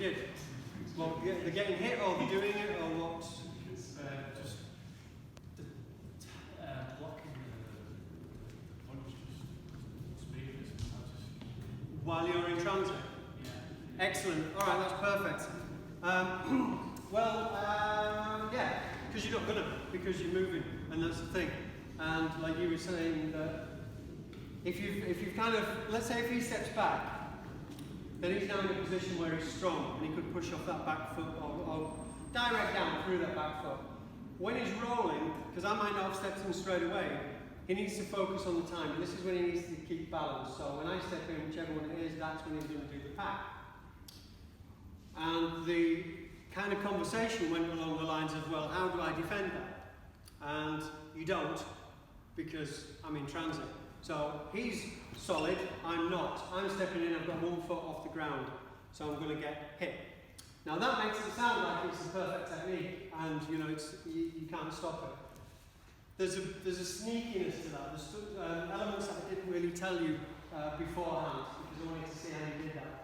did. Well, they're getting hit or they're doing it or what? It's just blocking the punch, just speeding it. While you're in transit? Yeah. Excellent. All right, that's perfect. Yeah, because you're not going to, because you're moving, and that's the thing. And like you were saying, that if you've kind of, let's say if he steps back, then he's now in a position where he's strong and he could push off that back foot or direct down through that back foot. When he's rolling, because I might not have stepped in straight away, he needs to focus on the time. And this is when he needs to keep balance. So when I step in, whichever one it is, that's when he's going to do the pack. And the kind of conversation went along the lines of, well, how do I defend that? And you don't, because I'm in transit. So he's solid, I'm not. I'm stepping in, I've got 1 foot off the ground, so I'm going to get hit. Now that makes it sound like it's the perfect technique, and you know you can't stop it. There's a sneakiness to that. There's elements that I didn't really tell you beforehand, because I wanted to see how you did that.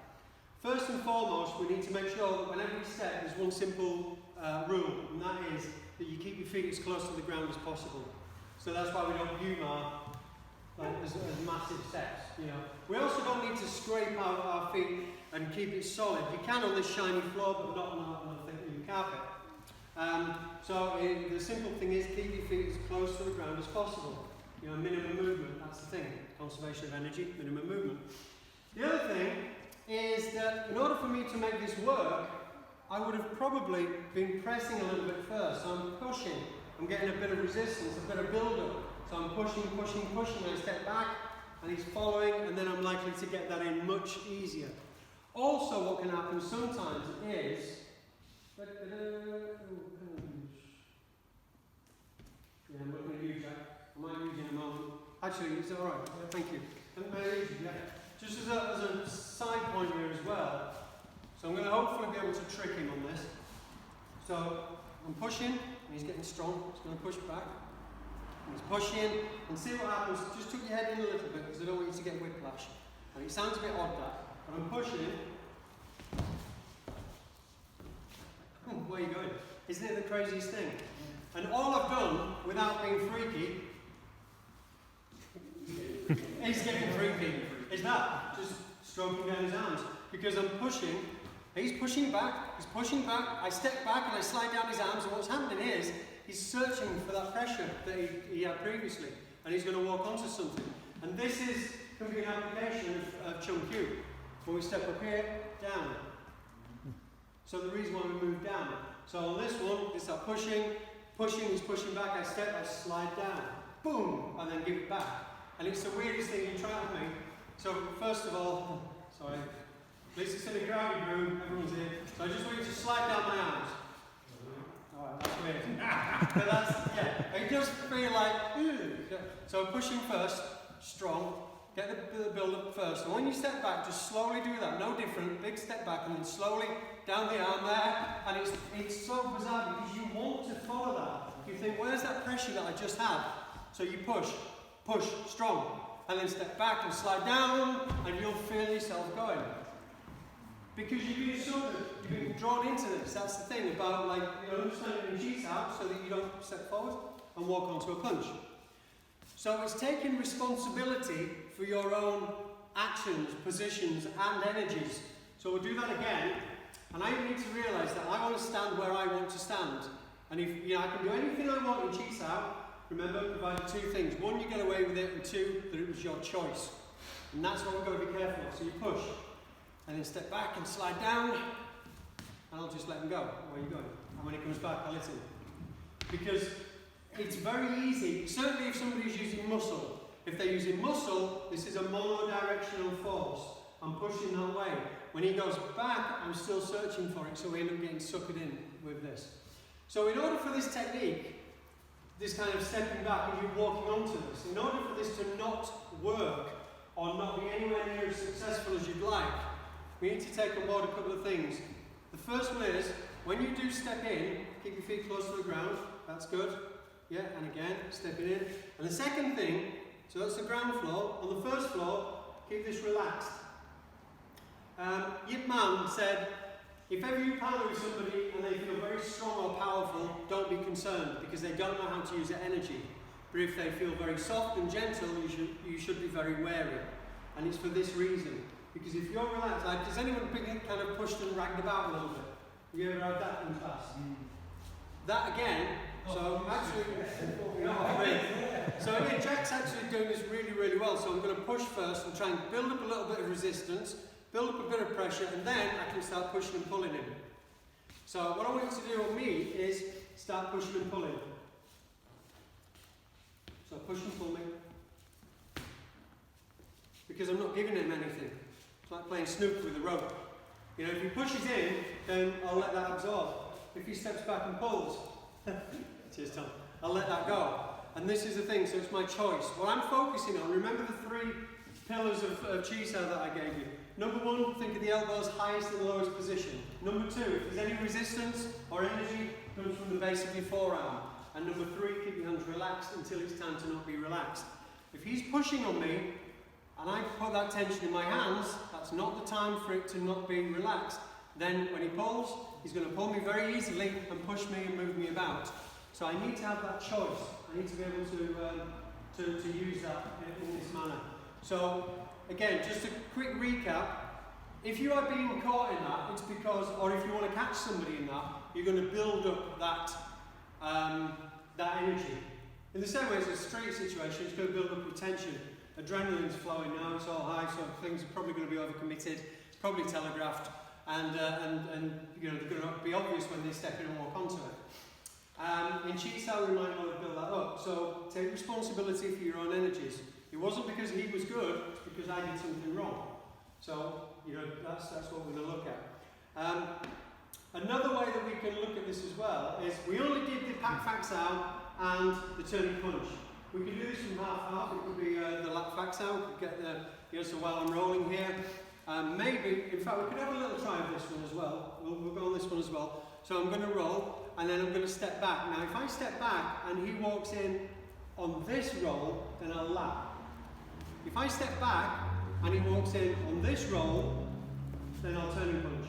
First and foremost, we need to make sure that whenever we step, there's one simple rule, and that is that you keep your feet as close to the ground as possible. So that's why we don't humor as massive steps, you know. We also don't need to scrape out our feet and keep it solid. You can on this shiny floor, but not on a thick new carpet. The simple thing is keep your feet as close to the ground as possible. You know, minimum movement, that's the thing. Conservation of energy, minimum movement. The other thing is that in order for me to make this work, I would have probably been pressing a little bit first. So I'm pushing, I'm getting a bit of resistance, a bit of build-up. So I'm pushing, and I step back, and he's following, and then I'm likely to get that in much easier. Also, what can happen sometimes is, I'm not going to use that. I might use it in a moment. Actually, it's all right. Yeah, thank you. Just as a side point here as well. So I'm going to hopefully be able to trick him on this. So I'm pushing, and he's getting strong. He's going to push back. He's pushing, and see what happens. Just tuck your head in a little bit, because I don't want you to get whiplash. And it sounds a bit odd, that, but I'm pushing. Where are you going? Isn't it the craziest thing? And all I've done, without being freaky, is getting freaky. Is that just stroking down his arms? Because I'm pushing, he's pushing back, I step back and I slide down his arms, and what's happening is, he's searching for that pressure that he had previously, and he's going to walk onto something. And this can be an application of Chung Q. When we step up here, down. So the reason why we move down. So on this one, it's that pushing, he's pushing back, I step, I slide down. Boom! And then give it back. And it's the weirdest thing you try with me. So first of all, sorry, at least it's in a crowded room, everyone's here. So I just want you to slide down my arms. Alright, that's weird. But that's, it does feel like, so pushing first, strong, get the build up first. And when you step back, just slowly do that, no different, big step back, and then slowly down the arm there. And it's so bizarre because you want to follow that. You think, where's that pressure that I just had? So you push, strong, and then step back and slide down, and you'll feel yourself going. Because you've been drawn into this. That's the thing about, like, you're understanding your G's out so that you don't step forward and walk onto a punch. So it's taking responsibility for your own actions, positions, and energies. So we'll do that again, and I need to realise that I want to stand where I want to stand. And if I can do anything I want in G's out, remember, provided 2 things. 1, you get away with it, and 2, that it was your choice. And that's what we've got to be careful of. So you push. And then step back and slide down, and I'll just let him go. Where are you going? And when he comes back, I'll hit him. Because it's very easy, certainly if somebody's using muscle. If they're using muscle, this is a monodirectional force. I'm pushing that way. When he goes back, I'm still searching for it, so we end up getting suckered in with this. So in order for this technique, this kind of stepping back and you walking onto this, in order for this to not work, or not be anywhere near as successful as you'd like, we need to take on board a couple of things. The first one is, when you do step in, keep your feet close to the ground, that's good. Yeah, and again, stepping in. And the second thing, so that's the ground floor. On the first floor, keep this relaxed. Yip Man said, if ever you partner with somebody and they feel very strong or powerful, don't be concerned because they don't know how to use their energy. But if they feel very soft and gentle, you should be very wary. And it's for this reason. Because if you're relaxed, like, has anyone been kind of pushed and ragged about a little bit? Have you ever had that in class? That again, so again, Jack's actually doing this really, really well. So I'm going to push first and try and build up a little bit of resistance, build up a bit of pressure, and then I can start pushing and pulling him. So what I want you to do on me is start pushing and pulling. So push and pull me. Because I'm not giving him anything. It's like playing snooker with a rope. You know, if he pushes in, then I'll let that absorb. If he steps back and pulls, cheers Tom, I'll let that go. And this is the thing, so it's my choice. What I'm focusing on, remember the 3 pillars of Chi Sao that I gave you. Number 1, think of the elbows highest and lowest position. Number 2, if there's any resistance or energy, comes from the base of your forearm. And number 3, keep your hands relaxed until it's time to not be relaxed. If he's pushing on me, and I put that tension in my hands, that's not the time for it to not be relaxed. Then when he pulls, he's going to pull me very easily and push me and move me about. So I need to have that choice. I need to be able to use that in this manner. So again, just a quick recap. If you are being caught in that, it's because, or if you want to catch somebody in that, you're going to build up that, that energy. In the same way as a street situation, it's going to build up your tension. Adrenaline's flowing now, it's all high, so things are probably going to be overcommitted. It's probably telegraphed, and you know, they're going to be obvious when they step in and walk onto it. In Chi Sao, we might want to build that up. So take responsibility for your own energies. It wasn't because he was good, it's because I did something wrong. So, you know, that's what we're going to look at. Another way that we can look at this as well is we only did the Pak Fak Sao and the turning punch. We could do this from half-half. It could be the Lap Fak Sao. We could get the, you know, so while I'm rolling here, maybe, in fact, we could have a little try of this one as well. We'll go on this one as well. So I'm going to roll, and then I'm going to step back. Now, if I step back and he walks in on this roll, then I'll lap. If I step back and he walks in on this roll, then I'll turn and punch.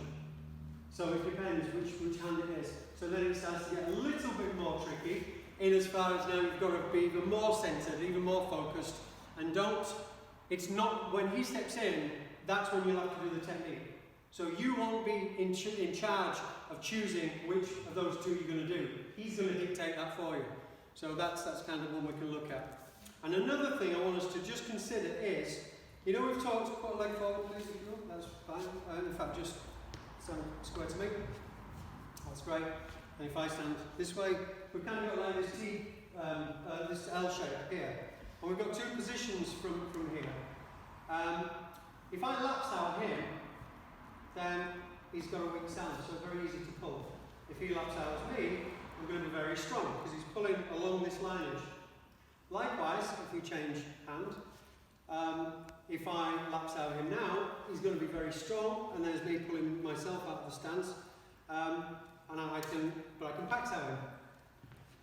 So it depends which hand it is. So then it starts to get a little bit more tricky, in as far as now you've got to be even more centred, even more focused, and it's not, when he steps in, that's when you'll have to do the technique. So you won't be in charge of choosing which of those 2 you're going to do. He's going to dictate that for you. So that's kind of one we can look at. And another thing I want us to just consider is, you know, we've talked, put a leg forward, please, that's fine. In fact, just stand square to me. That's great. And if I stand this way, we've kind of got like this this L shape here. And we've got 2 positions from here. If I lapse out him, then he's got a weak stand, so very easy to pull. If he laps out as me, I'm going to be very strong because he's pulling along this lineage. Likewise, if we change hand, if I lapse out him now, he's going to be very strong, and there's me pulling myself out of the stance, but I can Pak Sao him.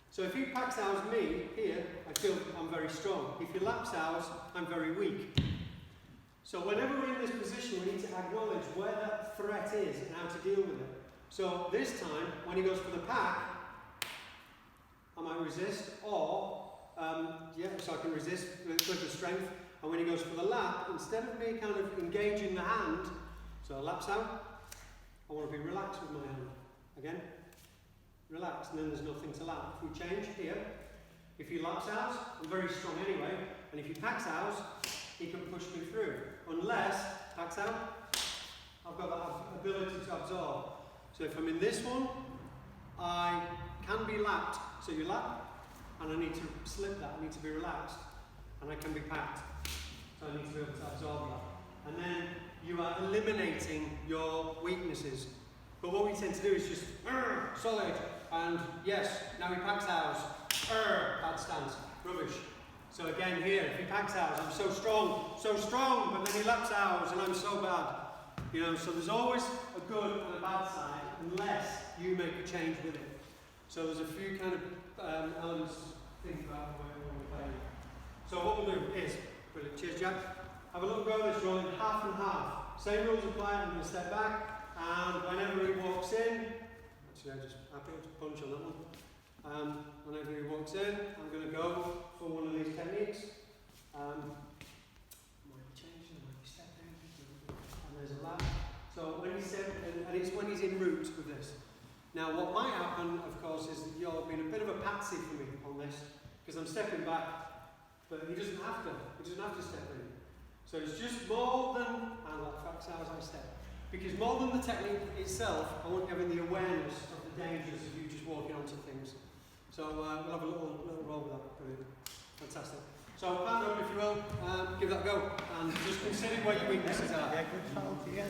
So if he Pak Sao's me here, I feel I'm very strong. If he laps out, I'm very weak. So whenever we're in this position, we need to acknowledge where that threat is and how to deal with it. So this time, when he goes for the pack, I might resist, or so I can resist with the strength. And when he goes for the lap, instead of me kind of engaging the hand, so laps out, I want to be relaxed with my hand. Again, relax, and then there's nothing to lap. If we change here, if he laps out, I'm very strong anyway, and if he packs out, he can push me through. Unless, packs out, I've got that ability to absorb. So if I'm in this one, I can be lapped. So you lap, and I need to slip that, I need to be relaxed, and I can be packed. So I need to be able to absorb that. And then you are eliminating your weaknesses. But what we tend to do is just, solid, and yes, now he packs ours, bad stance, rubbish. So again here, if he packs ours, I'm so strong, but then he laps ours and I'm so bad. You know, so there's always a good and a bad side, unless you make a change with it. So there's a few kind of elements to think about when we're playing. So what we'll do is, brilliant, cheers Jack, have a little go at this rolling half and half. Same rules apply, I'm going to step back, And whenever he walks in, actually I just happy to punch on that one. Whenever he walks in, I'm going to go for one of these techniques. Might be changing, might be stepping, and there's a lap. So when he's and it's when he's in route with this. Now what might happen, of course, is that you're being a bit of a patsy for me on this, because I'm stepping back, but he doesn't have to. He doesn't have to step in. So it's just more than, and that tracks out as I step. Because more than the technique itself, I want you having the awareness of the dangers of you just walking onto things. So we'll have a little roll with that. Brilliant. Fantastic. So, hand up if you will, give that a go, and just consider where your weaknesses are. Yeah, good talk, yeah.